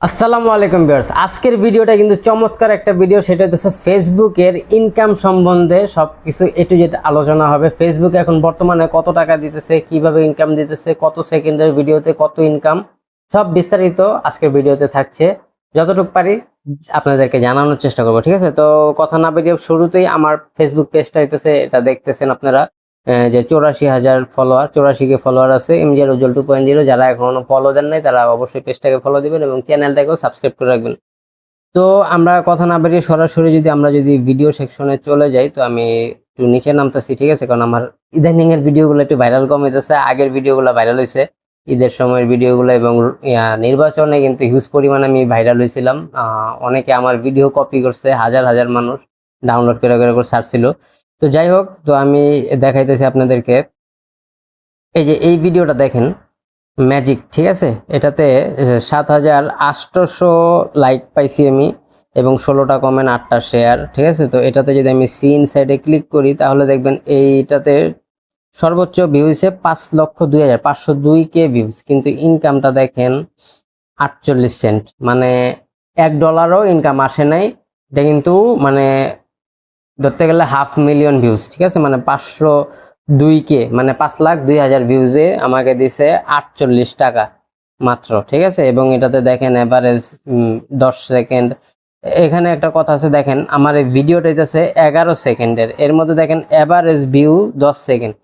আসসালামু আলাইকুম ভিউয়ার্স, আজকের ভিডিওটা কিন্তু চমৎকার একটা ভিডিও। সেটা হচ্ছে ফেসবুকের ইনকাম সম্বন্ধে সবকিছু এ টু জেড আলোচনা হবে। ফেসবুক এখন বর্তমানে কত টাকা দিতেছে, কিভাবে ইনকাম দিতেছে, কত সেকেন্ডের ভিডিওতে কত ইনকাম, সব বিস্তারিত আজকের ভিডিওতে থাকছে। যতটুকু পারি আপনাদেরকে জানানোর চেষ্টা করবো, ঠিক আছে? তো কথা না বেরিয়ে শুরুতেই আমার ফেসবুক পেজটা হইতেছে, এটা দেখতেছেন আপনারা যে 84,000 ফলোয়ার, 84K ফলোয়ার আছে এমজে উজ্জ্বল 2.0। যারা এখনো ফলো দেন নাই তারা অবশ্যই পেজটাকে ফলো দিবেন এবং চ্যানেলটাকেও সাবস্ক্রাইব করে রাখবেন। তো আমরা কথা না বেরিয়ে সরাসরি আমরা যদি ভিডিও সেকশনে চলে যাই, তো আমি একটু নিচে নামতেছি, ঠিক আছে? কারণ আমার ইদানিং এর ভিডিওগুলো একটু ভাইরাল কম হইতেছে। আগের ভিডিওগুলো ভাইরাল হয়েছে, ঈদের সময়ের ভিডিওগুলো এবং নির্বাচনে কিন্তু হিউজ পরিমাণে আমি ভাইরাল হয়েছিলাম। অনেকে আমার ভিডিও কপি করছে, হাজার হাজার মানুষ ডাউনলোড করে করে ছাড়ছিল। তো যাই হোক, তো আমি দেখাইতেছি আপনাদেরকে। এই যে এই ভিডিওটা দেখেন, ম্যাজিক, ঠিক আছে? এটাতে 7,800 লাইক পাইছি আমি এবং 16টা কমেন্ট, 8টা শেয়ার, ঠিক আছে? তো এটাতে যদি আমি সি ইনসাইডে ক্লিক করি তাহলে দেখবেন এইটাতে সর্বোচ্চ ভিউ হয়েছে 5,02,502K ভিউজ, কিন্তু ইনকামটা দেখেন 48 সেন্ট, মানে $1ও ইনকাম আসে নাই। এটা কিন্তু মানে ধরতে গেলে 500,000 ভিউজ, ঠিক আছে? মানে 502K মানে 5,02,000 ভিউজে আমাকে দিছে 48 টাকা মাত্র, ঠিক আছে? এবং এটাতে দেখেন এভারেজ 10 সেকেন্ড। এখানে একটা কথা আছে, দেখেন আমার এই ভিডিওটা হইতেছে 11 সেকেন্ডের, এর মধ্যে দেখেন এভারেজ ভিউ 10 সেকেন্ড,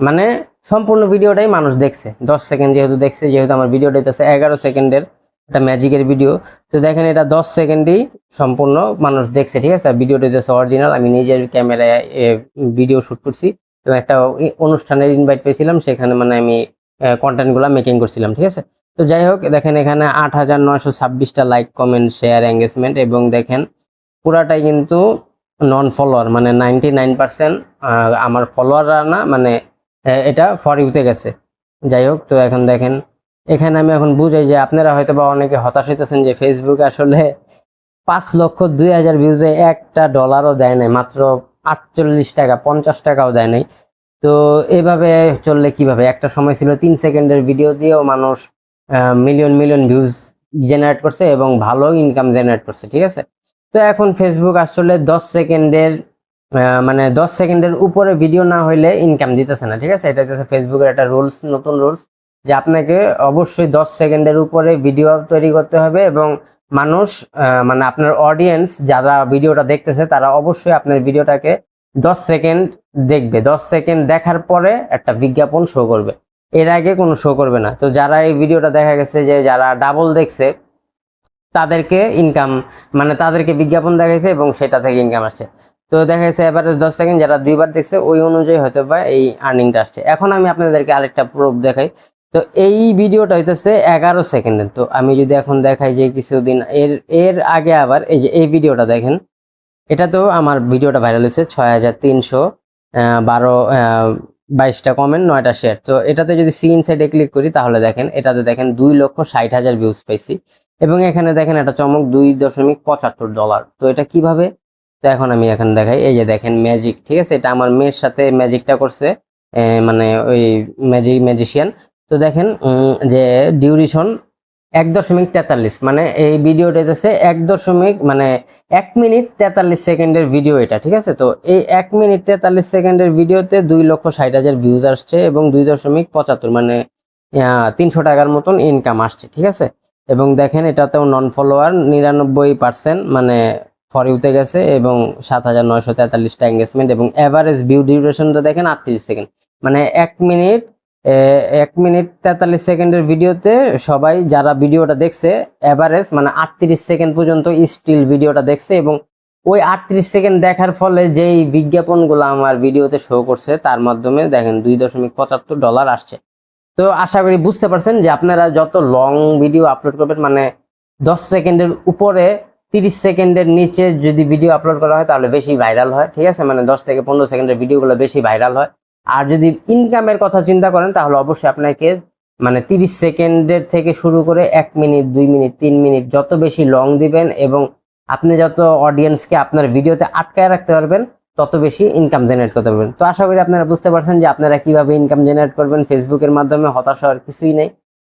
মানে সম্পূর্ণ ভিডিওটাই মানুষ দেখছে 10 সেকেন্ড যেহেতু দেখছে, যেহেতু আমার ভিডিওটা হইতেছে 11 সেকেন্ডের, এটা ম্যাজিকের ভিডিও। তো দেখেন এটা 10 সেকেন্ডেই সম্পূর্ণ মানুষ দেখছে, ঠিক আছে? ভিডিওটা হচ্ছে অরিজিনাল, আমি নিজের ক্যামেরায় ভিডিও শুট করছি এবং একটা অনুষ্ঠানের ইনভাইট পেয়েছিলাম, সেখানে মানে আমি কন্টেন্টগুলো মেকিং করছিলাম, ঠিক আছে? তো যাই হোক, দেখেন এখানে 8,926টা লাইক, কমেন্ট, শেয়ার, এঙ্গেজমেন্ট এবং দেখেন পুরাটাই কিন্তু নন ফলোয়ার, মানে 99% আমার ফলোয়াররা না, মানে এটা ফর ইউতে গেছে। যাই হোক, তো এখন দেখেন এখানে আমি এখন বুঝাই যে আপনারা হয়তো বা অনেকে হতাশ হইতেছেন যে ফেসবুক আসলে 5,02,000 ভিউজে $1ও দেয় নাই, মাত্র 48 টাকা, 50 টাকাও দেয় নাই। তো এভাবে চললে কিভাবে? একটা সময় ছিল 3 সেকেন্ডের ভিডিও দিয়েও মানুষ মিলিয়ন মিলিয়ন ভিউজ জেনারেট করছে এবং ভালো ইনকাম জেনারেট করছে, ঠিক আছে? তো এখন ফেসবুক আসলে 10 সেকেন্ডের মানে 10 সেকেন্ডের উপরে ভিডিও না হইলে ইনকাম দিতেছে না, ঠিক আছে? এটা হচ্ছে ফেসবুকের একটা রুলস, নতুন রুলস, যে আপনাকে অবশ্যই 10 সেকেন্ডের উপরে ভিডিও তৈরি করতে হবে এবং মানুষ মানে আপনার অডিয়েন্স যারা ভিডিওটা দেখতেছে তারা অবশ্যই আপনার ভিডিওটাকে 10 সেকেন্ড দেখবে। 10 সেকেন্ড দেখার পরে একটা বিজ্ঞাপন শো করবে, এর আগে কোনো শো করবে না। তো যারা এই ভিডিওটা দেখা গেছে যে যারা ডাবল দেখছে তাদেরকে ইনকাম, মানে তাদেরকে বিজ্ঞাপন দেখাইছে এবং সেটা থেকে ইনকাম আসছে। তো দেখা যাচ্ছে এভারেজ 10 সেকেন্ড যারা দুইবার দেখছে ওই অনুযায়ী হয়তো বা এই আর্নিংটা আসছে। এখন আমি আপনাদেরকে আরেকটা প্রুফ দেখাই। তো এই ভিডিওটা হইতেছে 11 সেকেন্ডের। তো আমি যদি এখন দেখাই যে কিছুদিন এর এর আগে আবার এই যে এই ভিডিওটা দেখেন, এটা তো আমার ভিডিওটা ভাইরাল হয়েছে 6,322টা কমেন্ট, 9টা শেয়ার। তো এটাতে যদি সি ইনসাইডে ক্লিক করি তাহলে দেখেন এটাতে দেখেন 2,60,000 ভিউজ পাইছি এবং এখানে দেখেন একটা চমক $2.75। তো এটা কিভাবে? তো এখন আমি এখন দেখাই, এই যে দেখেন ম্যাজিক, ঠিক আছে? এটা আমার মেয়ের সাথে ম্যাজিকটা করছে, মানে ওই ম্যাজিশিয়ান। তো দেখেন যে ডিউরেশন 1.43, মানে এই ভিডিওটা হচ্ছে 1 মিনিট 43 সেকেন্ডের ভিডিও এটা, ঠিক আছে? তো এই 1 মিনিট 43 সেকেন্ডের ভিডিওতে 2,60,000 ভিউজ আসছে এবং 2.75, মানে 300 টাকার মতন ইনকাম আসছে, ঠিক আছে? এবং দেখেন এটাতেও নন ফলোয়ার 99%, মানে ফর ইউতে গেছে এবং 7,943টা এঙ্গেজমেন্ট এবং এভারেজ ভিউ ডিউরেশনটা দেখেন 38 সেকেন্ড, মানে 1 মিনিট 43 সেকেন্ডের ভিডিওতে সবাই যারা ভিডিওটা দেখছে এভারেজ মানে 38 সেকেন্ড পর্যন্ত স্টিল ভিডিওটা দেখছে এবং ওই 38 সেকেন্ড দেখার ফলে যেই বিজ্ঞাপনগুলো আমার ভিডিওতে শো করছে তার মাধ্যমে দেখেন $2.75 আসছে। তো আশা করি বুঝতে পারছেন যে আপনারা যত লং ভিডিও আপলোড করবেন, মানে 10 সেকেন্ডের উপরে 30 সেকেন্ডের নিচে যদি ভিডিও আপলোড করা হয় তাহলে বেশি ভাইরাল হয়, ঠিক আছে? মানে 10 থেকে 15 সেকেন্ডের ভিডিওগুলো বেশি ভাইরাল হয়। আর যদি ইনকামের কথা চিন্তা করেন তাহলে অবশ্যই আপনাকে মানে 30 সেকেন্ডের থেকে শুরু করে 1 মিনিট, 2 মিনিট, 3 মিনিট যত বেশি লং দিবেন এবং আপনি যত অডিয়েন্সকে আপনার ভিডিওতে আটকায় রাখতে পারবেন তত বেশি ইনকাম জেনারেট করতে পারবেন। তো আশা করি আপনারা বুঝতে পারছেন যে আপনারা কিভাবে ইনকাম জেনারেট করবেন ফেসবুকের মাধ্যমে। হতাশ হওয়ার কিছুই নেই।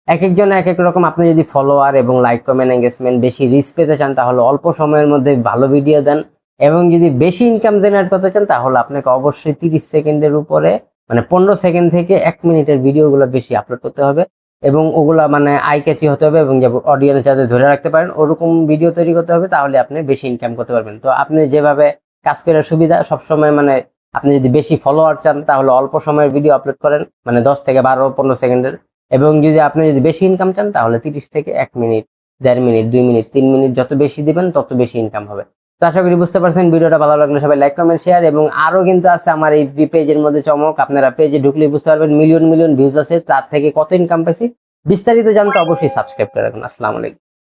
এক একজন এক এক রকম। আপনি যদি ফলোয়ার এবং লাইক কমেন্ট এঙ্গেজমেন্ট বেশি রিচ পেতে চান তাহলে অল্প সময়ের মধ্যে ভালো ভিডিও দেন, এবং যদি বেশি ইনকাম জেনারেট করতে চান তাহলে আপনাকে অবশ্যই 30 সেকেন্ডের উপরে, মানে 15 সেকেন্ড থেকে 1 মিনিটের ভিডিওগুলো বেশি আপলোড করতে হবে, এবং ওগুলা মানে আই ক্যাচি হতে হবে, এবং যে অডিয়েন্স যাতে ধরে রাখতে পারেন ওরকম ভিডিও তৈরি করতে হবে, তাহলে আপনি বেশি ইনকাম করতে পারবেন। তো আপনি যেভাবে কাজ করার সুবিধা সবসময়, মানে আপনি যদি বেশি ফলোয়ার চান তাহলে অল্প সময়ের ভিডিও আপলোড করেন, মানে 10 থেকে 12-15 সেকেন্ডের, এবং যদি আপনি যদি বেশি ইনকাম চান তাহলে 30 থেকে 1 মিনিট, 1.5 মিনিট, 2 মিনিট, 3 মিনিট, যত বেশি দিবেন তত বেশি ইনকাম হবে। তো আশা করি বুঝতে পারছেন। ভিডিওটা ভালো লাগলে সবাই লাইক কমেন্ট শেয়ার, এবং আরো কিন্তু আছে আমার এই পেজের মধ্যে চমক, আপনারা পেজে ঢুকলেই বুঝতে পারবেন মিলিয়ন মিলিয়ন ভিউজ আছে, তার থেকে কত ইনকাম পাইছি। বিস্তারিত জানতে অবশ্যই সাবস্ক্রাইব করে রাখুন। আসসালামু আলাইকুম।